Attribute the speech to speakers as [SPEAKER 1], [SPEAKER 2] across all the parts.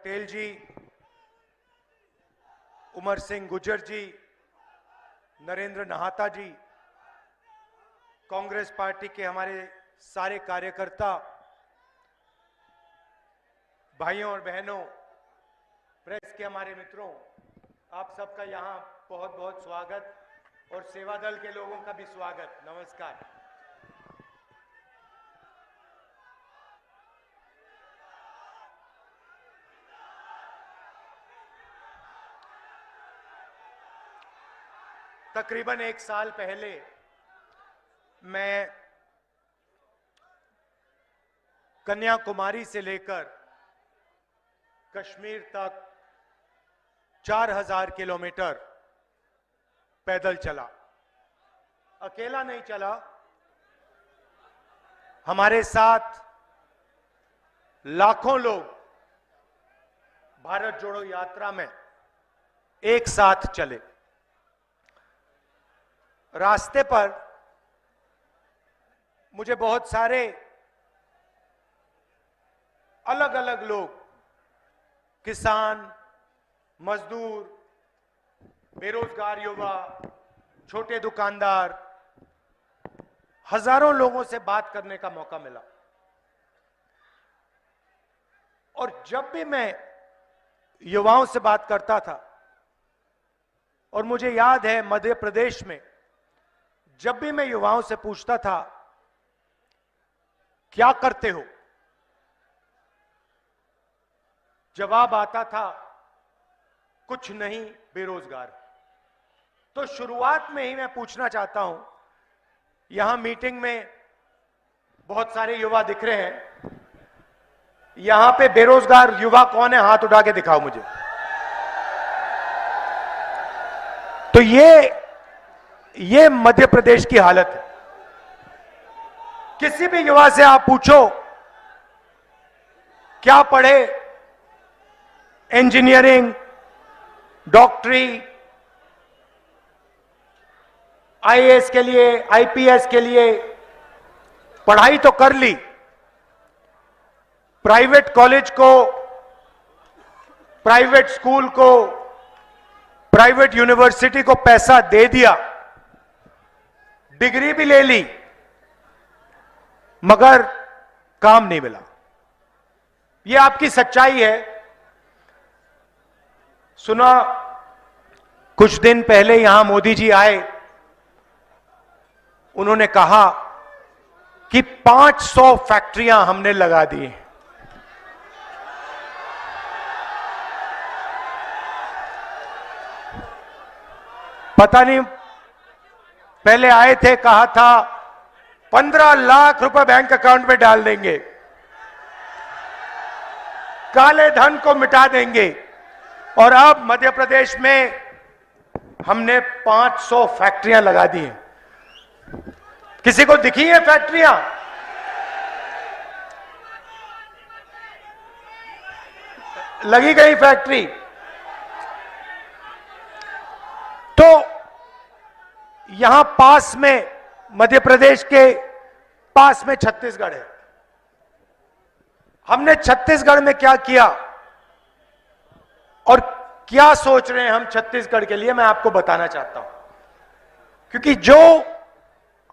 [SPEAKER 1] पटेल जी, उमर सिंह गुर्जर जी, नरेंद्र नहाता जी, कांग्रेस पार्टी के हमारे सारे कार्यकर्ता, भाइयों और बहनों, प्रेस के हमारे मित्रों, आप सबका यहां बहुत बहुत स्वागत और सेवा दल के लोगों का भी स्वागत। नमस्कार। तकरीबन 1 साल पहले मैं कन्याकुमारी से लेकर कश्मीर तक 4000 किलोमीटर पैदल चला। अकेला नहीं चला, हमारे साथ लाखों लोग भारत जोड़ो यात्रा में एक साथ चले। रास्ते पर मुझे बहुत सारे अलग अलग लोग, किसान, मजदूर, बेरोजगार युवा, छोटे दुकानदार, हजारों लोगों से बात करने का मौका मिला। और जब भी मैं युवाओं से बात करता था, और मुझे याद है मध्य प्रदेश में जब भी मैं युवाओं से पूछता था क्या करते हो, जवाब आता था कुछ नहीं, बेरोजगार। तो शुरुआत में ही मैं पूछना चाहता हूं, यहां मीटिंग में बहुत सारे युवा दिख रहे हैं, यहां पे बेरोजगार युवा कौन है? हाथ उठा के दिखाओ मुझे। तो ये मध्य प्रदेश की हालत है। किसी भी युवा से आप पूछो क्या पढ़े, इंजीनियरिंग, डॉक्टरी, आईएएस के लिए, आईपीएस के लिए पढ़ाई तो कर ली, प्राइवेट कॉलेज को, प्राइवेट स्कूल को, प्राइवेट यूनिवर्सिटी को पैसा दे दिया, डिग्री भी ले ली, मगर काम नहीं मिला। यह आपकी सच्चाई है। सुना कुछ दिन पहले यहां मोदी जी आए, उन्होंने कहा कि 500 फैक्ट्रियां हमने लगा दी हैं। पता नहीं, पहले आए थे कहा था 15 लाख रुपए बैंक अकाउंट में डाल देंगे, काले धन को मिटा देंगे, और अब मध्य प्रदेश में हमने 500 फैक्ट्रियां लगा दी हैं। किसी को दिखी है फैक्ट्रियां? लगी गई फैक्ट्री। तो यहां पास में, मध्य प्रदेश के पास में छत्तीसगढ़ है। हमने छत्तीसगढ़ में क्या किया और क्या सोच रहे हैं हम छत्तीसगढ़ के लिए, मैं आपको बताना चाहता हूं। क्योंकि जो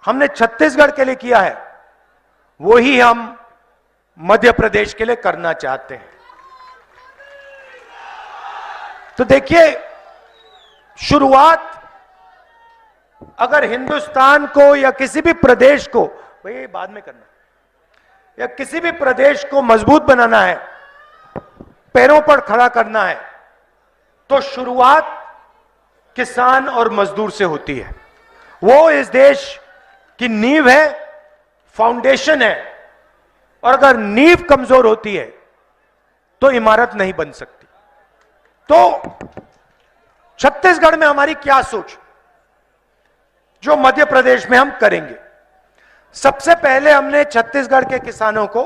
[SPEAKER 1] हमने छत्तीसगढ़ के लिए किया है वही हम मध्य प्रदेश के लिए करना चाहते हैं। तो देखिए, शुरुआत अगर हिंदुस्तान को या किसी भी प्रदेश को, भाई बाद में करना, या किसी भी प्रदेश को मजबूत बनाना है, पैरों पर खड़ा करना है, तो शुरुआत किसान और मजदूर से होती है। वो इस देश की नींव है, फाउंडेशन है, और अगर नींव कमजोर होती है तो इमारत नहीं बन सकती। तो छत्तीसगढ़ में हमारी क्या सोच, जो मध्य प्रदेश में हम करेंगे। सबसे पहले हमने छत्तीसगढ़ के किसानों को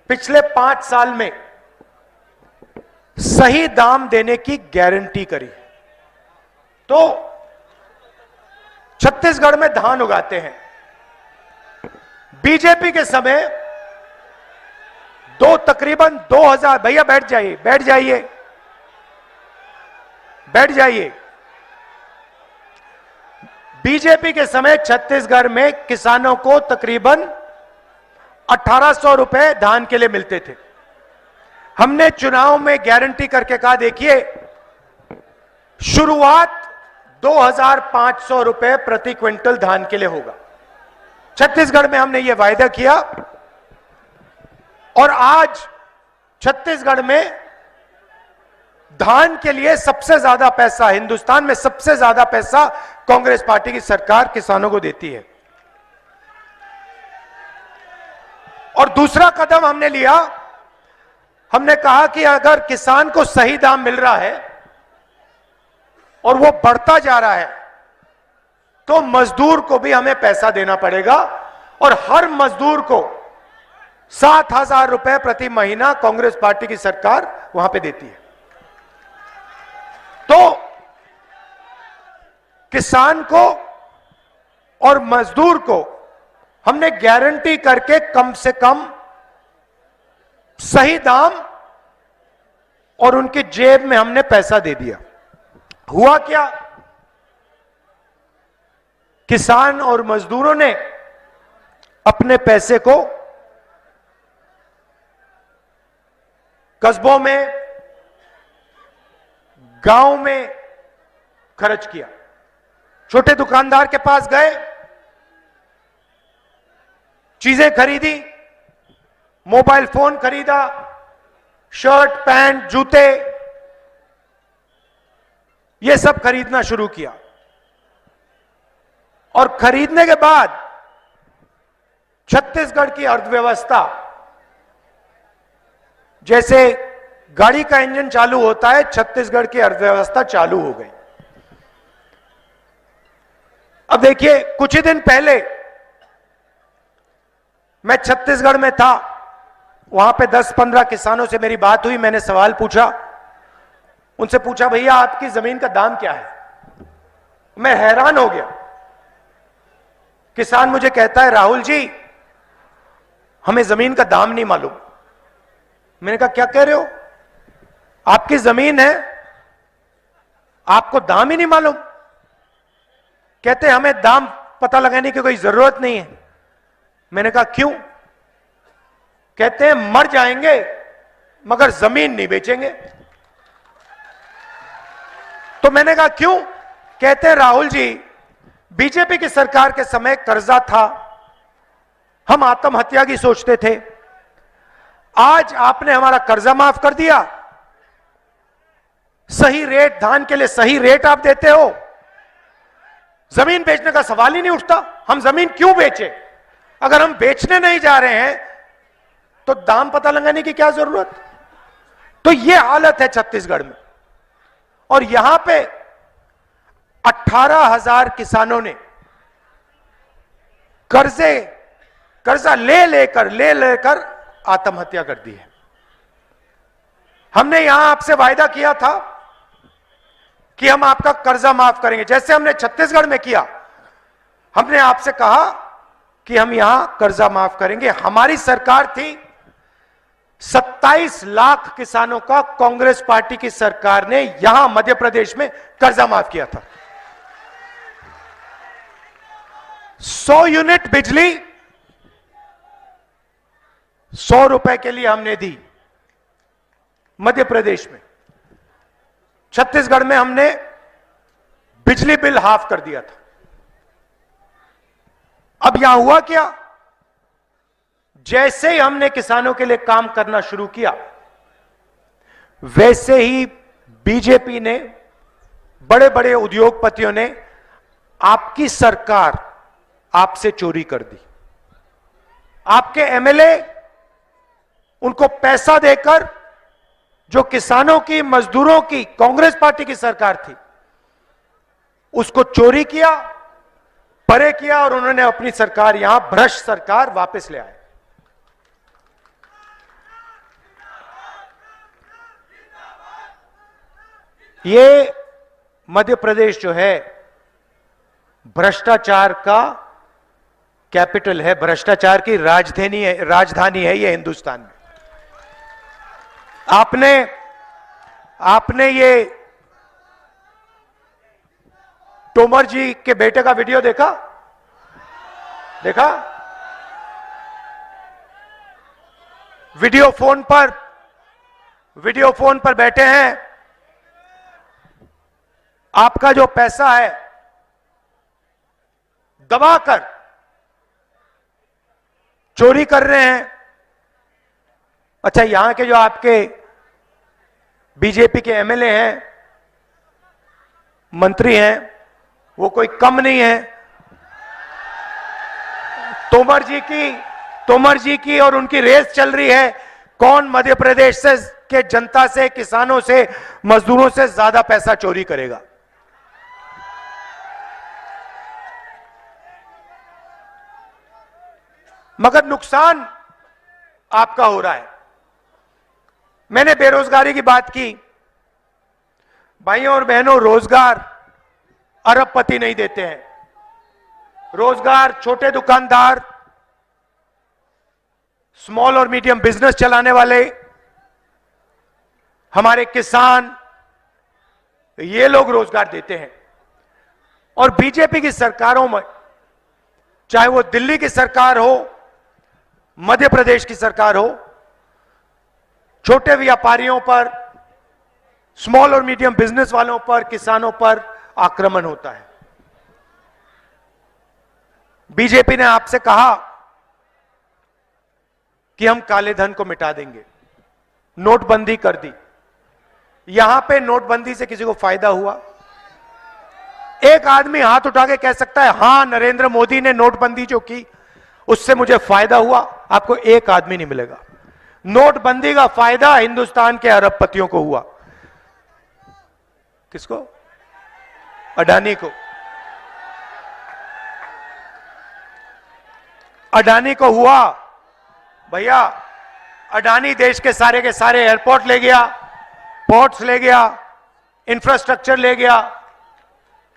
[SPEAKER 1] पिछले 5 साल में सही दाम देने की गारंटी करी। तो छत्तीसगढ़ में धान उगाते हैं। बीजेपी के समय तकरीबन 2000, भैया बैठ जाइए, बैठ जाइए, बैठ जाइए। बीजेपी के समय छत्तीसगढ़ में किसानों को तकरीबन 1800 रुपए धान के लिए मिलते थे। हमने चुनाव में गारंटी करके कहा, देखिए शुरुआत 2500 रुपए प्रति क्विंटल धान के लिए होगा। छत्तीसगढ़ में हमने यह वायदा किया और आज छत्तीसगढ़ में धान के लिए सबसे ज्यादा पैसा, हिंदुस्तान में सबसे ज्यादा पैसा कांग्रेस पार्टी की सरकार किसानों को देती है। और दूसरा कदम हमने लिया, हमने कहा कि अगर किसान को सही दाम मिल रहा है और वो बढ़ता जा रहा है तो मजदूर को भी हमें पैसा देना पड़ेगा और हर मजदूर को 7,000 रुपए प्रति महीना कांग्रेस पार्टी की सरकार वहां पे देती है। तो किसान को और मजदूर को हमने गारंटी करके कम से कम सही दाम और उनकी जेब में हमने पैसा दे दिया। हुआ क्या, किसान और मजदूरों ने अपने पैसे को कस्बों में, गांव में खर्च किया। छोटे दुकानदार के पास गए, चीजें खरीदी, मोबाइल फोन खरीदा, शर्ट, पैंट, जूते, यह सब खरीदना शुरू किया। और खरीदने के बाद छत्तीसगढ़ की अर्थव्यवस्था, जैसे गाड़ी का इंजन चालू होता है, छत्तीसगढ़ की अर्थव्यवस्था चालू हो गई। अब देखिए, कुछ ही दिन पहले मैं छत्तीसगढ़ में था, वहां पे 10-15 किसानों से मेरी बात हुई। मैंने सवाल पूछा, उनसे पूछा, भैया आपकी जमीन का दाम क्या है? मैं हैरान हो गया। किसान मुझे कहता है, राहुल जी हमें जमीन का दाम नहीं मालूम। मैंने कहा, क्या कह रहे हो? आपकी जमीन है, आपको दाम ही नहीं मालूम? कहते हमें दाम पता लगाने की कोई जरूरत नहीं है। मैंने कहा, क्यों? कहते हैं मर जाएंगे मगर जमीन नहीं बेचेंगे। तो मैंने कहा, क्यों? कहते हैं, राहुल जी बीजेपी की सरकार के समय कर्जा था, हम आत्महत्या की सोचते थे, आज आपने हमारा कर्जा माफ कर दिया, सही रेट, धान के लिए सही रेट आप देते हो, जमीन बेचने का सवाल ही नहीं उठता। हम जमीन क्यों बेचे? अगर हम बेचने नहीं जा रहे हैं तो दाम पता लगाने की क्या जरूरत? तो यह हालत है छत्तीसगढ़ में। और यहां पे 18,000 किसानों ने कर्जा ले लेकर आत्महत्या कर दी है। हमने यहां आपसे वायदा किया था कि हम आपका कर्जा माफ करेंगे, जैसे हमने छत्तीसगढ़ में किया। हमने आपसे कहा कि हम यहां कर्जा माफ करेंगे। हमारी सरकार थी, 27 लाख किसानों का कांग्रेस पार्टी की सरकार ने यहां मध्य प्रदेश में कर्जा माफ किया था। 100 यूनिट बिजली 100 रुपए के लिए हमने दी मध्य प्रदेश में। छत्तीसगढ़ में हमने बिजली बिल हाफ कर दिया था। अब यहां हुआ क्या, जैसे ही हमने किसानों के लिए काम करना शुरू किया, वैसे ही बीजेपी ने, बड़े बड़े उद्योगपतियों ने आपकी सरकार आपसे चोरी कर दी। आपके एमएलए उनको पैसा देकर, जो किसानों की, मजदूरों की कांग्रेस पार्टी की सरकार थी, उसको चोरी किया, परे किया और उन्होंने अपनी सरकार, यहां भ्रष्ट सरकार वापस ले आए। ये मध्य प्रदेश जो है भ्रष्टाचार का कैपिटल है, भ्रष्टाचार की राजधानी है ये हिंदुस्तान में। आपने आपने ये तोमर जी के बेटे का वीडियो देखा? वीडियो फोन पर बैठे हैं, आपका जो पैसा है दबाकर चोरी कर रहे हैं। अच्छा, यहां के जो आपके बीजेपी के एमएलए हैं, मंत्री हैं, वो कोई कम नहीं है। तोमर जी की और उनकी रेस चल रही है, कौन मध्य प्रदेश से के जनता से, किसानों से, मजदूरों से ज्यादा पैसा चोरी करेगा। मगर नुकसान आपका हो रहा है। मैंने बेरोजगारी की बात की। भाइयों और बहनों, रोजगार अरबपति नहीं देते हैं। रोजगार छोटे दुकानदार, स्मॉल और मीडियम बिजनेस चलाने वाले, हमारे किसान, ये लोग रोजगार देते हैं। और बीजेपी की सरकारों में, चाहे वो दिल्ली की सरकार हो, मध्य प्रदेश की सरकार हो, छोटे व्यापारियों पर, स्मॉल और मीडियम बिजनेस वालों पर, किसानों पर आक्रमण होता है। बीजेपी ने आपसे कहा कि हम काले धन को मिटा देंगे, नोटबंदी कर दी। यहां पे नोटबंदी से किसी को फायदा हुआ? एक आदमी हाथ उठा के कह सकता है हां, नरेंद्र मोदी ने नोटबंदी जो की उससे मुझे फायदा हुआ? आपको एक आदमी नहीं मिलेगा। नोटबंदी का फायदा हिंदुस्तान के अरबपतियों को हुआ। किसको? अडानी को। अडानी को हुआ। भैया, अडानी देश के सारे एयरपोर्ट ले गया, पोर्ट्स ले गया, इंफ्रास्ट्रक्चर ले गया।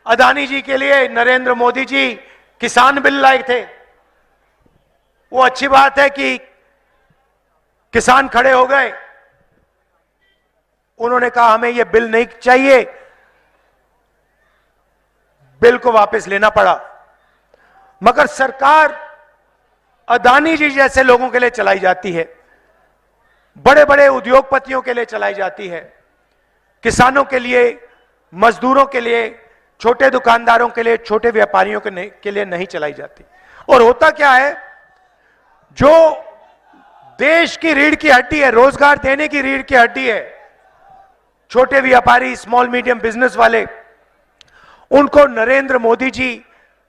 [SPEAKER 1] अडानी जी के लिए नरेंद्र मोदी जी किसान बिल लाए थे। वो अच्छी बात है कि किसान खड़े हो गए, उन्होंने कहा हमें यह बिल नहीं चाहिए, बिल को वापस लेना पड़ा। मगर सरकार अडानी जी जैसे लोगों के लिए चलाई जाती है, बड़े बड़े उद्योगपतियों के लिए चलाई जाती है, किसानों के लिए, मजदूरों के लिए, छोटे दुकानदारों के लिए, छोटे व्यापारियों के लिए नहीं चलाई जाती। और होता क्या है, जो देश की रीढ़ की हड्डी है, रोजगार देने की रीढ़ की हड्डी है, छोटे व्यापारी, स्मॉल मीडियम बिजनेस वाले, उनको नरेंद्र मोदी जी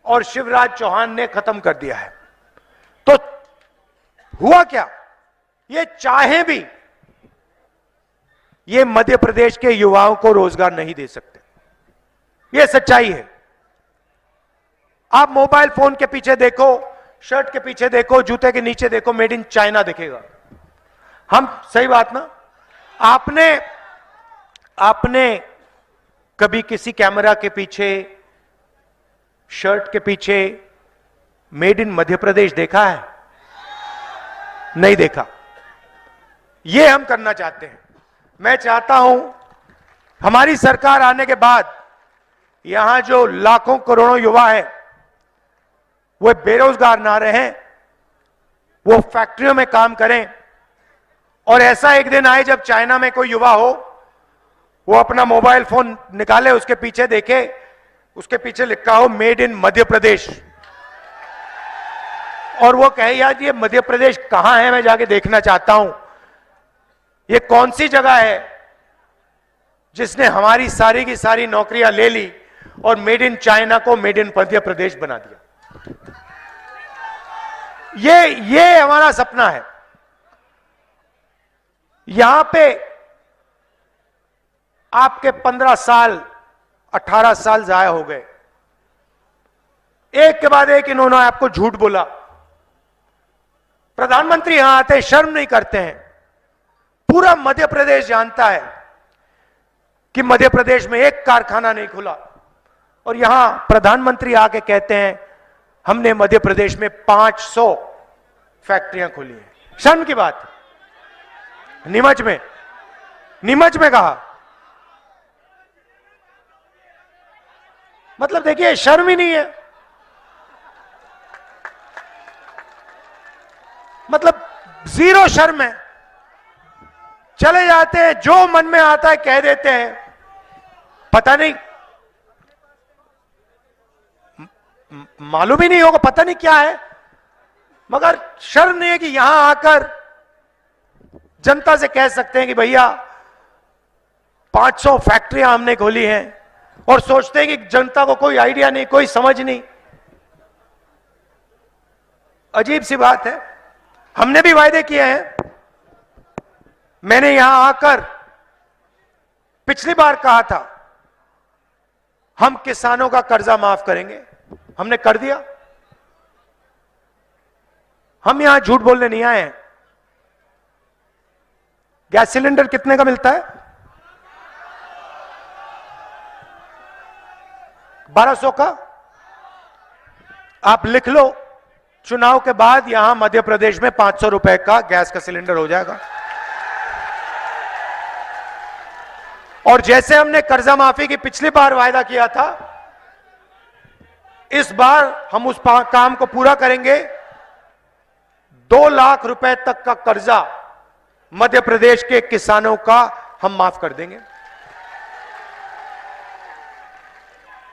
[SPEAKER 1] और शिवराज चौहान ने खत्म कर दिया है। तो हुआ क्या, ये चाहे भी ये मध्य प्रदेश के युवाओं को रोजगार नहीं दे सकते। ये सच्चाई है। आप मोबाइल फोन के पीछे देखो, शर्ट के पीछे देखो, जूते के नीचे देखो, मेड इन चाइना दिखेगा। हम सही बात ना? आपने कभी किसी कैमरा के पीछे, शर्ट के पीछे मेड इन मध्य प्रदेश देखा है? नहीं देखा। ये हम करना चाहते हैं। मैं चाहता हूं हमारी सरकार आने के बाद यहां जो लाखों करोड़ों युवा है वो बेरोजगार ना रहें, वो फैक्ट्रियों में काम करें। और ऐसा एक दिन आए जब चाइना में कोई युवा हो, वो अपना मोबाइल फोन निकाले, उसके पीछे देखे, उसके पीछे लिखा हो मेड इन मध्य प्रदेश, और वो कहे यार ये मध्य प्रदेश कहां है, मैं जाके देखना चाहता हूं। ये कौन सी जगह है जिसने हमारी सारी की सारी नौकरियां ले ली और मेड इन चाइना को मेड इन मध्य प्रदेश बना दिया। ये हमारा सपना है। यहां पे आपके 15 साल 18 साल जाया हो गए, एक के बाद एक इन्होंने आपको झूठ बोला। प्रधानमंत्री यहां आते शर्म नहीं करते हैं। पूरा मध्य प्रदेश जानता है कि मध्य प्रदेश में एक कारखाना नहीं खुला, और यहां प्रधानमंत्री आके कहते हैं हमने मध्य प्रदेश में 500 फैक्ट्रियां खोली हैं। शर्म की बात। नीमच में नीमच में कहा। मतलब देखिए, शर्म ही नहीं है। मतलब जीरो शर्म है। चले जाते हैं, जो मन में आता है कह देते हैं। पता नहीं, मालूम ही नहीं होगा, पता नहीं क्या है, मगर शर्म नहीं है कि यहां आकर जनता से कह सकते हैं कि भैया 500 फैक्ट्रियां हमने खोली हैं, और सोचते हैं कि जनता को कोई आइडिया नहीं, कोई समझ नहीं। अजीब सी बात है। हमने भी वायदे किए हैं। मैंने यहां आकर पिछली बार कहा था हम किसानों का कर्जा माफ करेंगे, हमने कर दिया। हम यहां झूठ बोलने नहीं आए हैं। गैस सिलेंडर कितने का मिलता है? 1200 का। आप लिख लो, चुनाव के बाद यहां मध्य प्रदेश में 500 रुपए का गैस का सिलेंडर हो जाएगा। और जैसे हमने कर्जा माफी की पिछली बार वायदा किया था, इस बार हम उस काम को पूरा करेंगे। 2 लाख रुपए तक का कर्जा मध्य प्रदेश के किसानों का हम माफ कर देंगे।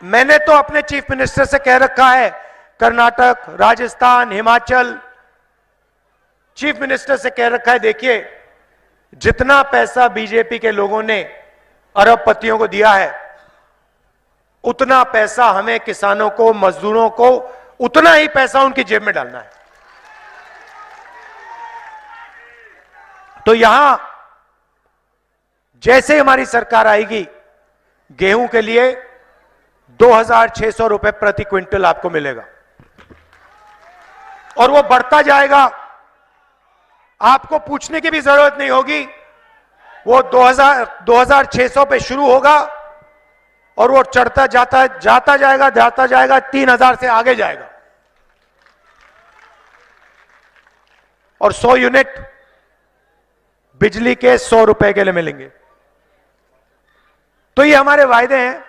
[SPEAKER 1] मैंने तो अपने चीफ मिनिस्टर से कह रखा है, कर्नाटक, राजस्थान, हिमाचल, चीफ मिनिस्टर से कह रखा है, देखिए जितना पैसा बीजेपी के लोगों ने अरबपतियों को दिया है, उतना पैसा हमें किसानों को, मजदूरों को, उतना ही पैसा उनकी जेब में डालना है। तो यहां जैसे हमारी सरकार आएगी, गेहूं के लिए 2600 रुपए प्रति क्विंटल आपको मिलेगा, और वो बढ़ता जाएगा। आपको पूछने की भी जरूरत नहीं होगी। वो 2600 पे शुरू होगा और वो चढ़ता जाता जाएगा 3000 से आगे जाएगा। और 100 यूनिट बिजली के 100 रुपए के लिए मिलेंगे। तो ये हमारे वायदे हैं,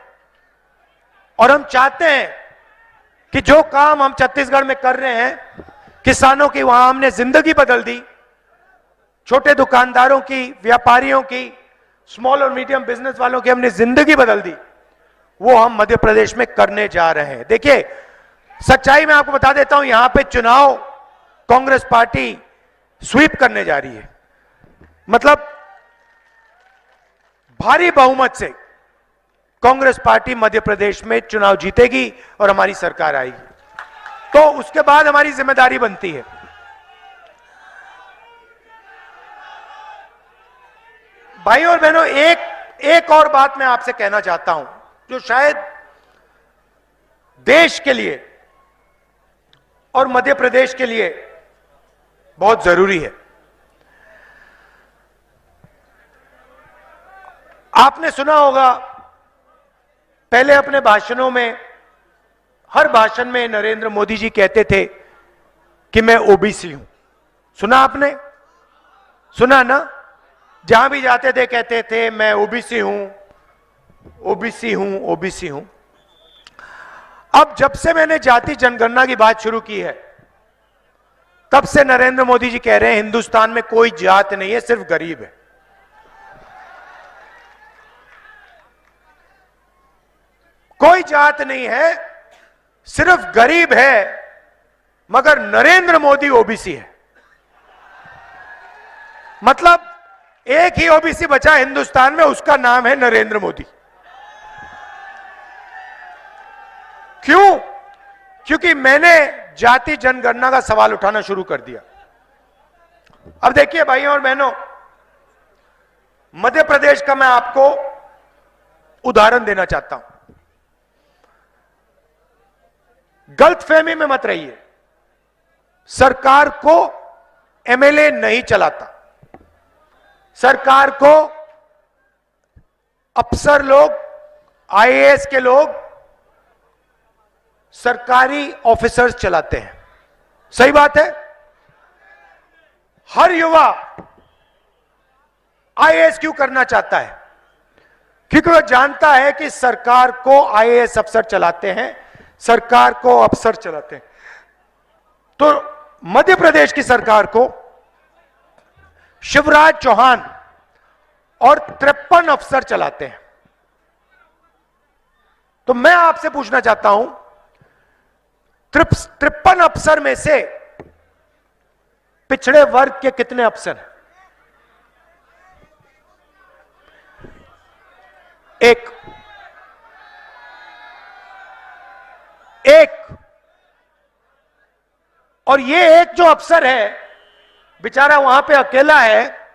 [SPEAKER 1] और हम चाहते हैं कि जो काम हम छत्तीसगढ़ में कर रहे हैं, किसानों की वहां हमने जिंदगी बदल दी, छोटे दुकानदारों की, व्यापारियों की, स्मॉल और मीडियम बिजनेस वालों की हमने जिंदगी बदल दी, वो हम मध्य प्रदेश में करने जा रहे हैं। देखिए, सच्चाई में आपको बता देता हूं, यहां पे चुनाव कांग्रेस पार्टी स्वीप करने जा रही है। मतलब भारी बहुमत से कांग्रेस पार्टी मध्य प्रदेश में चुनाव जीतेगी और हमारी सरकार आएगी। तो उसके बाद हमारी जिम्मेदारी बनती है। भाइयों और बहनों, एक और बात मैं आपसे कहना चाहता हूं, जो शायद देश के लिए और मध्य प्रदेश के लिए बहुत जरूरी है। आपने सुना होगा, पहले अपने भाषणों में, हर भाषण में नरेंद्र मोदी जी कहते थे कि मैं ओबीसी हूं। सुना आपने? सुना ना? जहां भी जाते थे कहते थे मैं ओबीसी हूं, ओबीसी हूं, ओबीसी हूं। अब जब से मैंने जाति जनगणना की बात शुरू की है, तब से नरेंद्र मोदी जी कह रहे हैं हिंदुस्तान में कोई जात नहीं है, सिर्फ गरीब है। कोई जात नहीं है, सिर्फ गरीब है, मगर नरेंद्र मोदी ओबीसी है। मतलब एक ही ओबीसी बचा हिंदुस्तान में, उसका नाम है नरेंद्र मोदी। क्यों? क्योंकि मैंने जाति जनगणना का सवाल उठाना शुरू कर दिया। अब देखिए भाइयों और बहनों, मध्य प्रदेश का मैं आपको उदाहरण देना चाहता हूं। गलतफहमी में मत रहिए, सरकार को एमएलए नहीं चलाता, सरकार को अफसर लोग, आईएएस के लोग, सरकारी ऑफिसर्स चलाते हैं। सही बात है। हर युवा आईएएस क्यों करना चाहता है? क्योंकि वह जानता है कि सरकार को आईएएस अफसर चलाते हैं, सरकार को अफसर चलाते हैं। तो मध्य प्रदेश की सरकार को शिवराज चौहान और 53 अफसर चलाते हैं। तो मैं आपसे पूछना चाहता हूं, 53 अफसर में से पिछड़े वर्ग के कितने अफसर हैं? एक। और ये एक जो अफसर है बेचारा वहां पे अकेला है,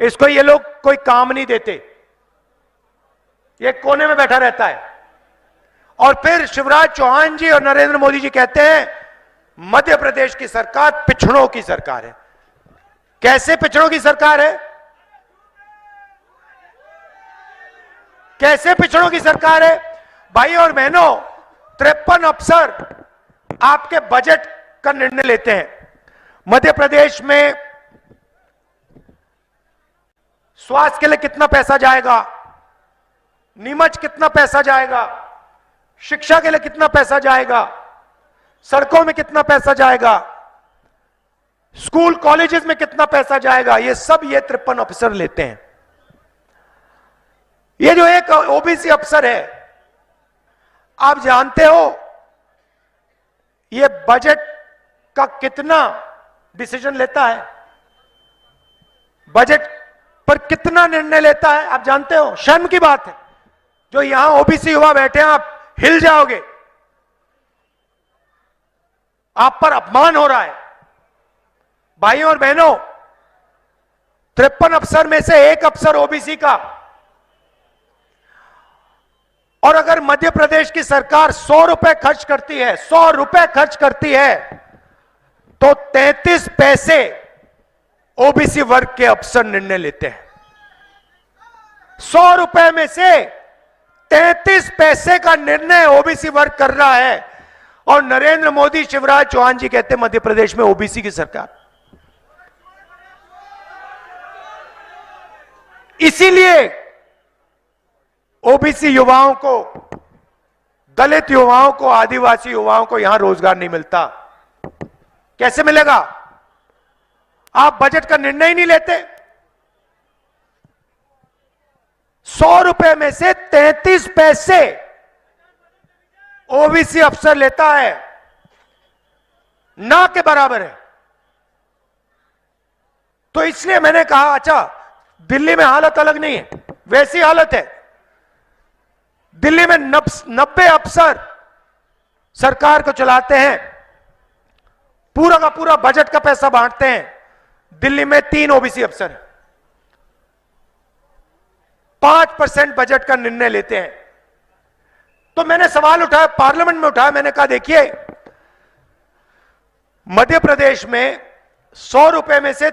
[SPEAKER 1] इसको ये लोग कोई काम नहीं देते, ये कोने में बैठा रहता है। और फिर शिवराज चौहान जी और नरेंद्र मोदी जी कहते हैं मध्य प्रदेश की सरकार पिछड़ों की सरकार है। कैसे पिछड़ों की सरकार है? कैसे पिछड़ों की सरकार है? भाई और बहनों, 53 अफसर आपके बजट का निर्णय लेते हैं। मध्य प्रदेश में स्वास्थ्य के लिए कितना पैसा जाएगा, नीमच कितना पैसा जाएगा, शिक्षा के लिए कितना पैसा जाएगा, सड़कों में कितना पैसा जाएगा, स्कूल कॉलेजेस में कितना पैसा जाएगा, ये सब ये 53 अफसर लेते हैं। ये जो एक ओबीसी अफसर है, आप जानते हो ये बजट का कितना डिसीजन लेता है, बजट पर कितना निर्णय लेता है आप जानते हो? शर्म की बात है, जो यहां ओबीसी युवा बैठे हैं आप हिल जाओगे, आप पर अपमान हो रहा है। भाइयों और बहनों, 53 अफसर में से एक अफसर ओबीसी का। और अगर मध्य प्रदेश की सरकार 100 रुपए खर्च करती है, 100 रुपए खर्च करती है, तो 33 पैसे ओबीसी वर्ग के अफसर निर्णय लेते हैं। 100 रुपए में से 33 पैसे का निर्णय ओबीसी वर्ग कर रहा है। और नरेंद्र मोदी, शिवराज चौहान जी कहते हैं मध्य प्रदेश में ओबीसी की सरकार। इसीलिए ओबीसी युवाओं को, दलित युवाओं को, आदिवासी युवाओं को यहां रोजगार नहीं मिलता। कैसे मिलेगा? आप बजट का निर्णय ही नहीं लेते। 100 रुपए में से 33 पैसे ओबीसी अफसर लेता है, ना के बराबर है। तो इसलिए मैंने कहा, अच्छा दिल्ली में हालत अलग नहीं है, वैसी हालत है। दिल्ली में 90 अफसर सरकार को चलाते हैं, पूरा का पूरा बजट का पैसा बांटते हैं। दिल्ली में 3 ओबीसी अफसर हैं, 5% बजट का निर्णय लेते हैं। तो मैंने सवाल उठाया, पार्लियामेंट में उठाया, मैंने कहा देखिए मध्य प्रदेश में 100 रुपए में से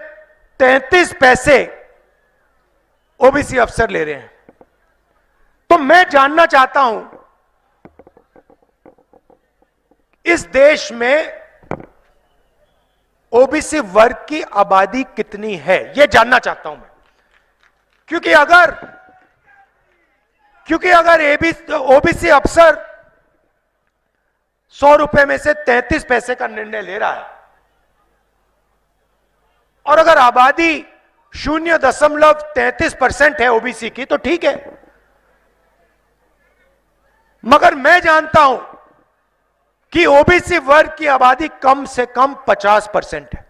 [SPEAKER 1] 33 पैसे ओबीसी अफसर ले रहे हैं। तो मैं जानना चाहता हूं इस देश में ओबीसी वर्ग की आबादी कितनी है, यह जानना चाहता हूं मैं। क्योंकि अगर ओबीसी अफसर 100 रुपए में से 33 पैसे का निर्णय ले रहा है, और अगर आबादी 0.33% है ओबीसी की, तो ठीक है। मगर मैं जानता हूं कि ओबीसी वर्ग की आबादी कम से कम 50% है।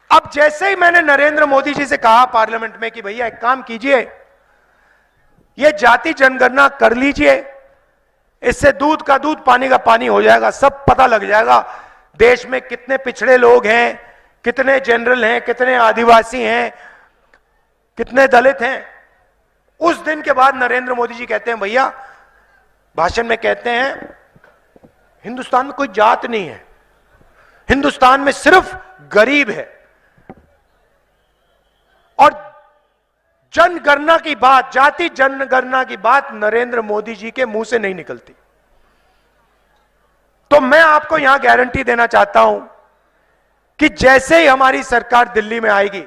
[SPEAKER 1] अब जैसे ही मैंने नरेंद्र मोदी जी से कहा पार्लियामेंट में कि भैया एक काम कीजिए, ये जाति जनगणना कर लीजिए, इससे दूध का दूध पानी का पानी हो जाएगा, सब पता लग जाएगा देश में कितने पिछड़े लोग हैं, कितने जनरल हैं, कितने आदिवासी हैं, कितने दलित हैं। उस दिन के बाद नरेंद्र मोदी जी कहते हैं, भैया भाषण में कहते हैं हिंदुस्तान में कोई जात नहीं है, हिंदुस्तान में सिर्फ गरीब है। और जनगणना की बात, जाति जनगणना की बात नरेंद्र मोदी जी के मुंह से नहीं निकलती। तो मैं आपको यहां गारंटी देना चाहता हूं कि जैसे ही हमारी सरकार दिल्ली में आएगी,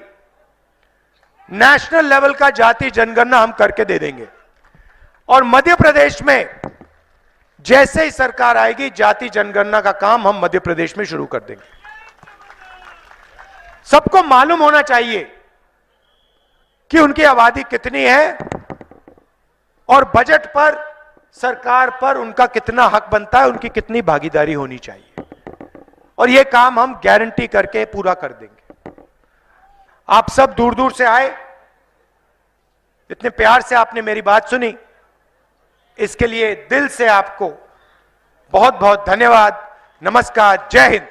[SPEAKER 1] नेशनल लेवल का जाति जनगणना हम करके दे देंगे। और मध्य प्रदेश में जैसे ही सरकार आएगी, जाति जनगणना का काम हम मध्य प्रदेश में शुरू कर देंगे। सबको मालूम होना चाहिए कि उनकी आबादी कितनी है और बजट पर, सरकार पर उनका कितना हक बनता है, उनकी कितनी भागीदारी होनी चाहिए। और यह काम हम गारंटी करके पूरा कर देंगे। आप सब दूर दूर से आए, इतने प्यार से आपने मेरी बात सुनी, इसके लिए दिल से आपको बहुत बहुत धन्यवाद। नमस्कार, जय हिंद।